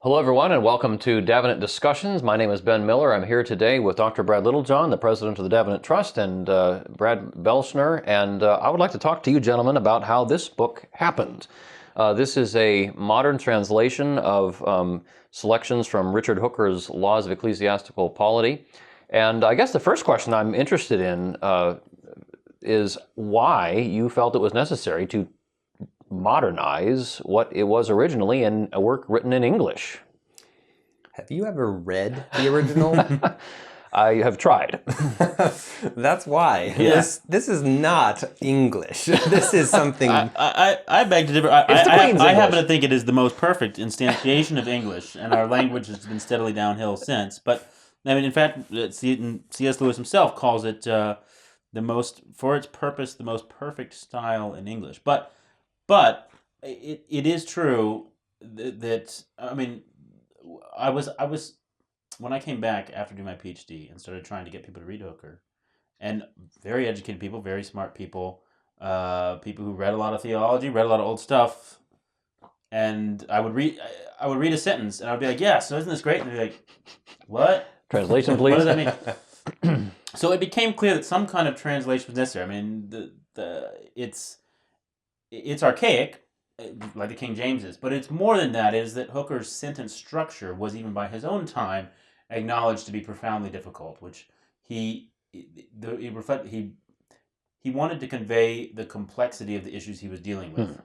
Hello, everyone, and welcome to Davenant Discussions. My name is Ben Miller. I'm here today with Dr. Brad Littlejohn, the president of the Davenant Trust, and Brad Belschner. And I would like to talk to you, gentlemen, about how this book happened. This is a modern translation of selections from Richard Hooker's Laws of Ecclesiastical Polity. And I guess the first question I'm interested in is why you felt it was necessary to modernize what it was originally in a work written in English. Have you ever read the original? I have tried. That's why. Yeah. This is not English. This is something... I beg to differ. I happen to think it is the most perfect instantiation of English, and our language has been steadily downhill since. But, I mean, in fact, C.S. Lewis himself calls it the most, for its purpose, the most perfect style in English. But it is true that I mean, I was when I came back after doing my PhD and started trying to get people to read Hooker, and very educated people, very smart people, people who read a lot of theology, read a lot of old stuff, and I would read a sentence and I would be like, yeah, so isn't this great? And they'd be like, what? Translation, please. What does that mean? So it became clear that some kind of translation was necessary. I mean, it's archaic, like the King James is, but it's more than that. Is that Hooker's sentence structure was, even by his own time, acknowledged to be profoundly difficult, which he wanted to convey the complexity of the issues he was dealing with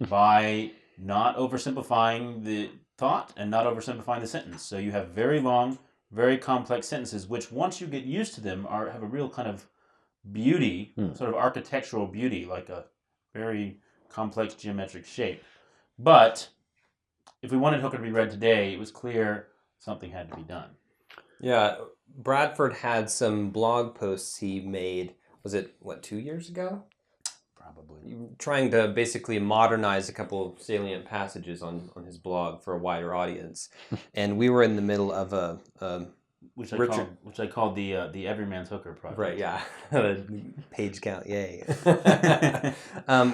by not oversimplifying the thought and not oversimplifying the sentence. So you have very long, very complex sentences, which once you get used to them have a real kind of beauty, sort of architectural beauty, like a very complex geometric shape. But if we wanted Hooker to be read today, it was clear something had to be done. Yeah, Bradford had some blog posts he made, was it, 2 years ago? Probably. Trying to basically modernize a couple of salient passages on his blog for a wider audience. And we were in the middle of Which I called the Everyman's Hooker project. Right, yeah. Page count, yay.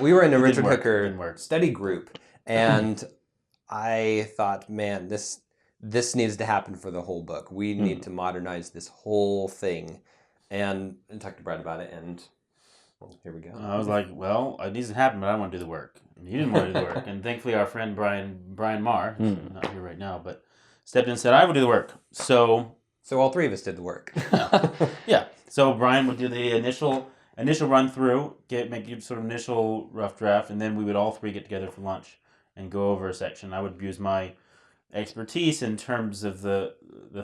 We were in a Richard Hooker study group, and I thought, man, this needs to happen for the whole book. We need to modernize this whole thing. And I talked to Brad about it, and well, here we go. I was like, well, it needs to happen, but I want to do the work. And you didn't want to do the work. And thankfully our friend Brian Marr, who's not here right now, but stepped in and said, I will do the work. So all three of us did the work. Yeah. So Brian would do the initial run through, make sort of initial rough draft, and then we would all three get together for lunch and go over a section. I would use my expertise in terms of the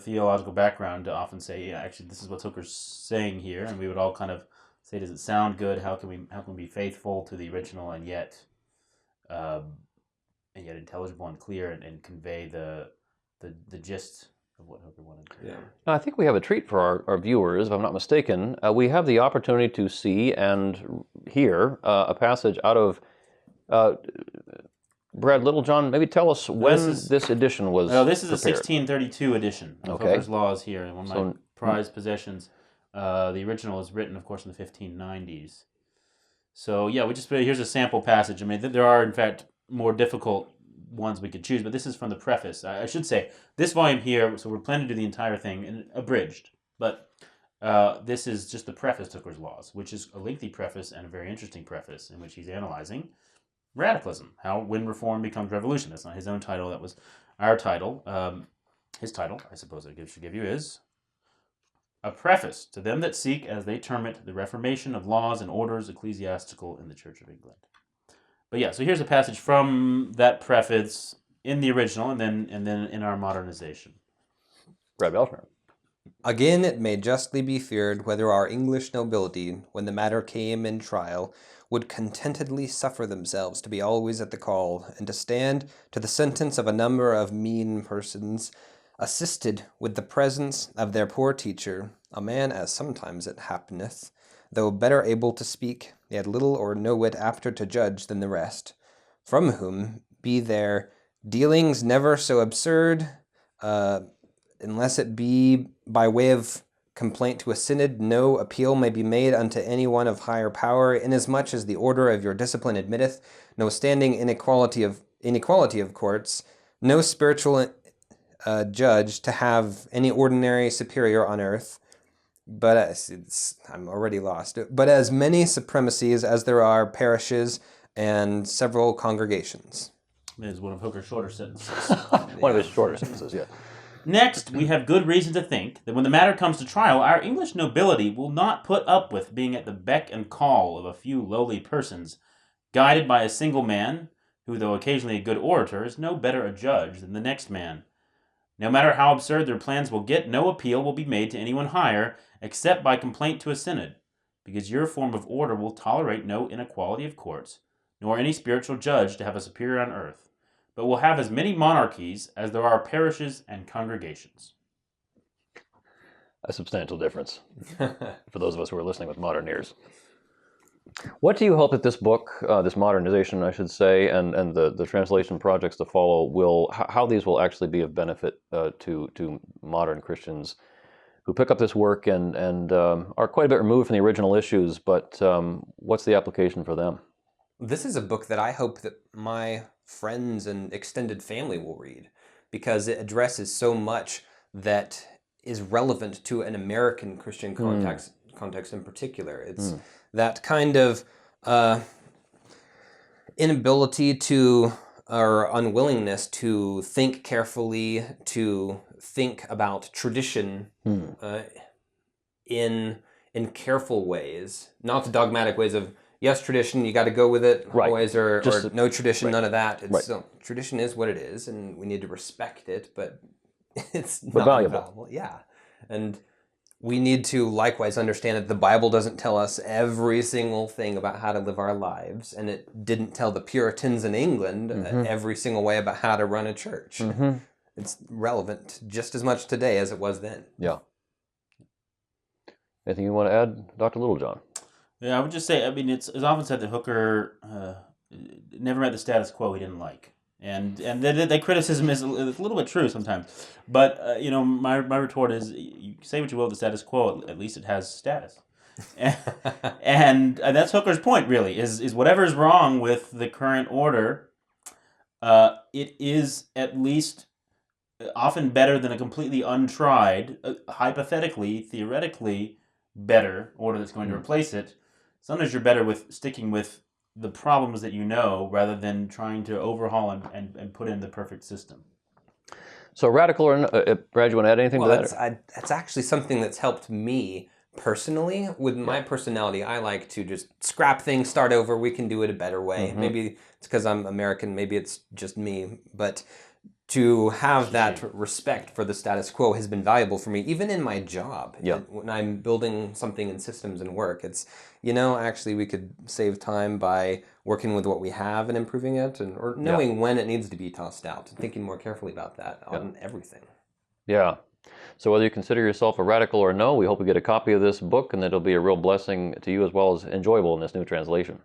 theological background to often say, yeah, actually, this is what Hooker's saying here, and we would all kind of say, does it sound good? How can we be faithful to the original and yet intelligible and clear and convey the gist of what Hooker wanted to do. Yeah. Now, I think we have a treat for our viewers, if I'm not mistaken. We have the opportunity to see and hear a passage out of Brad Littlejohn. Maybe tell us when this edition was this is prepared. a 1632 edition of Hooker's Laws here, and one of my prized possessions. The original is written, of course, in the 1590s. So, yeah, here's a sample passage. I mean, there are, in fact, more difficult ones we could choose, but this is from the preface. I should say, this volume here, so we're planning to do the entire thing in abridged, but this is just the preface to Hooker's Laws, which is a lengthy preface and a very interesting preface in which he's analyzing radicalism, when reform becomes revolution. That's not his own title, that was our title. His title, I suppose I should give you, is A Preface to Them That Seek, as They Term It, the Reformation of Laws and Orders Ecclesiastical in the Church of England. But yeah, so here's a passage from that preface in the original and then in our modernization. Brad Belschner. Again, it may justly be feared whether our English nobility, when the matter came in trial, would contentedly suffer themselves to be always at the call, and to stand to the sentence of a number of mean persons, assisted with the presence of their poor teacher, a man as sometimes it happeneth, though better able to speak, yet little or no whit apter to judge than the rest, from whom be their dealings never so absurd, unless it be by way of complaint to a synod, no appeal may be made unto any one of higher power, inasmuch as the order of your discipline admitteth no standing inequality of courts, no spiritual judge to have any ordinary superior on earth, but I'm already lost. But as many supremacies as there are parishes and several congregations. That is one of Hooker's shorter sentences. One of his shorter sentences, yeah. Next, we have good reason to think that when the matter comes to trial, our English nobility will not put up with being at the beck and call of a few lowly persons, guided by a single man, who, though occasionally a good orator, is no better a judge than the next man. No matter how absurd their plans will get, no appeal will be made to anyone higher, except by complaint to a synod, because your form of order will tolerate no inequality of courts, nor any spiritual judge to have a superior on earth, but will have as many monarchies as there are parishes and congregations. A substantial difference for those of us who are listening with modern ears. What do you hope that this book, this modernization, I should say, and the translation projects to follow how these will actually be of benefit to modern Christians who pick up this work and are quite a bit removed from the original issues, but what's the application for them? This is a book that I hope that my friends and extended family will read, because it addresses so much that is relevant to an American Christian context in particular. It's that kind of inability to, or unwillingness to think carefully, to think about tradition in careful ways, not the dogmatic ways of, yes, tradition, you got to go with it always, or no tradition, none of that. So, tradition is what it is, and we need to respect it, but it's not valuable. Yeah. And we need to likewise understand that the Bible doesn't tell us every single thing about how to live our lives, and it didn't tell the Puritans in England every single way about how to run a church. It's relevant just as much today as it was then. Yeah. Anything you want to add, Dr. Littlejohn? Yeah, I would just say, I mean, it's often said that Hooker never met the status quo he didn't like. And that criticism is a little bit true sometimes. But, my retort is, you say what you will of the status quo, at least it has status. and that's Hooker's point, really, is whatever is wrong with the current order, it is at least often better than a completely untried, hypothetically, theoretically better order that's going to replace it. Sometimes you're better with sticking with the problems that you know rather than trying to overhaul and put in the perfect system. So radical, or Brad, you want to add anything to that? That's actually something that's helped me personally. With my personality, I like to just scrap things, start over. We can do it a better way. Maybe it's because I'm American. Maybe it's just me. But to have that respect for the status quo has been valuable for me, even in my job. Yeah. When I'm building something in systems and work, it's, actually we could save time by working with what we have and improving it, or knowing when it needs to be tossed out, and thinking more carefully about that on everything. Yeah. So whether you consider yourself a radical or no, we hope you get a copy of this book and that it'll be a real blessing to you as well as enjoyable in this new translation.